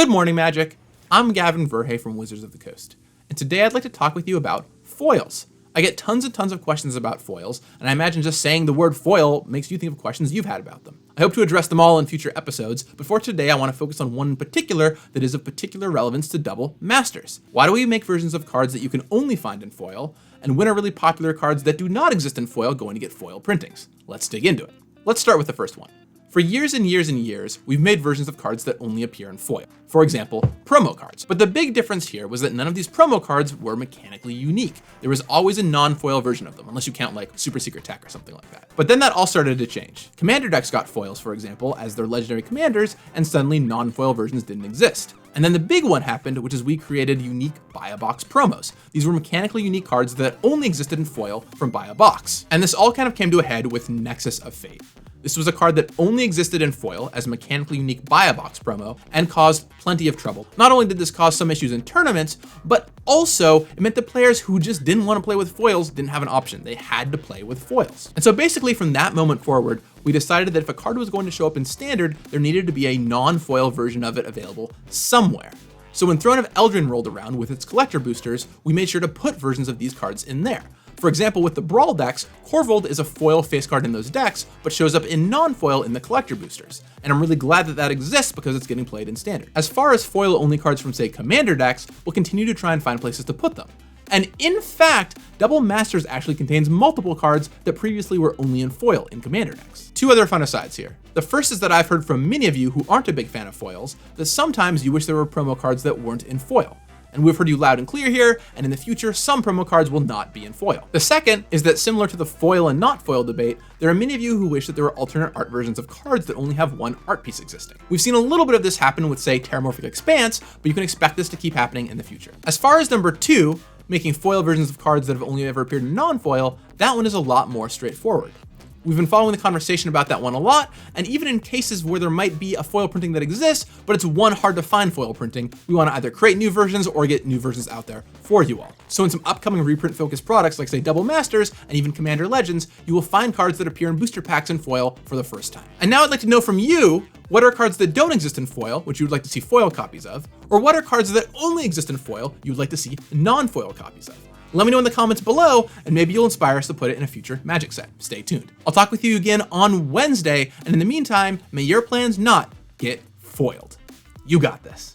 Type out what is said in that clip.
Good morning, Magic. I'm Gavin Verhey from Wizards of the Coast, and today I'd like to talk with you about foils. I get tons and tons of questions about foils, and I imagine just saying the word foil makes you think of questions you've had about them. I hope to address them all in future episodes, but for today I want to focus on one in particular that is of particular relevance to Double Masters. Why do we make versions of cards that you can only find in foil, and when are really popular cards that do not exist in foil going to get foil printings? Let's dig into it. Let's start with the first one. For years and years and years, we've made versions of cards that only appear in foil. For example, promo cards. But the big difference here was that none of these promo cards were mechanically unique. There was always a non-foil version of them, unless you count like Super Secret Tech or something like that. But then that all started to change. Commander decks got foils, for example, as their legendary commanders, and suddenly non-foil versions didn't exist. And then the big one happened, which is we created unique Buy a Box promos. These were mechanically unique cards that only existed in foil from Buy a Box. And this all kind of came to a head with Nexus of Fate. This was a card that only existed in foil as a mechanically unique Buy a Box promo and caused plenty of trouble. Not only did this cause some issues in tournaments, but also it meant that players who just didn't want to play with foils didn't have an option. They had to play with foils. And so basically from that moment forward, we decided that if a card was going to show up in Standard, there needed to be a non-foil version of it available somewhere. So when Throne of Eldraine rolled around with its collector boosters, we made sure to put versions of these cards in there. For example, with the Brawl decks, Korvold is a foil face card in those decks, but shows up in non-foil in the collector boosters. And I'm really glad that that exists because it's getting played in Standard. As far as foil-only cards from, say, Commander decks, we'll continue to try and find places to put them. And in fact, Double Masters actually contains multiple cards that previously were only in foil in Commander decks. Two other fun asides here. The first is that I've heard from many of you who aren't a big fan of foils, that sometimes you wish there were promo cards that weren't in foil. And we've heard you loud and clear here, and in the future, some promo cards will not be in foil. The second is that similar to the foil and not foil debate, there are many of you who wish that there were alternate art versions of cards that only have one art piece existing. We've seen a little bit of this happen with, say, Terramorphic Expanse, but you can expect this to keep happening in the future. As far as number two, making foil versions of cards that have only ever appeared in non-foil, that one is a lot more straightforward. We've been following the conversation about that one a lot, and even in cases where there might be a foil printing that exists, but it's one hard to find foil printing, we want to either create new versions or get new versions out there for you all. So in some upcoming reprint focused products like, say, Double Masters and even Commander Legends, you will find cards that appear in booster packs in foil for the first time. And now I'd like to know from you, what are cards that don't exist in foil, which you would like to see foil copies of, or what are cards that only exist in foil you would like to see non-foil copies of? Let me know in the comments below, and maybe you'll inspire us to put it in a future Magic set. Stay tuned. I'll talk with you again on Wednesday, and in the meantime, may your plans not get foiled. You got this.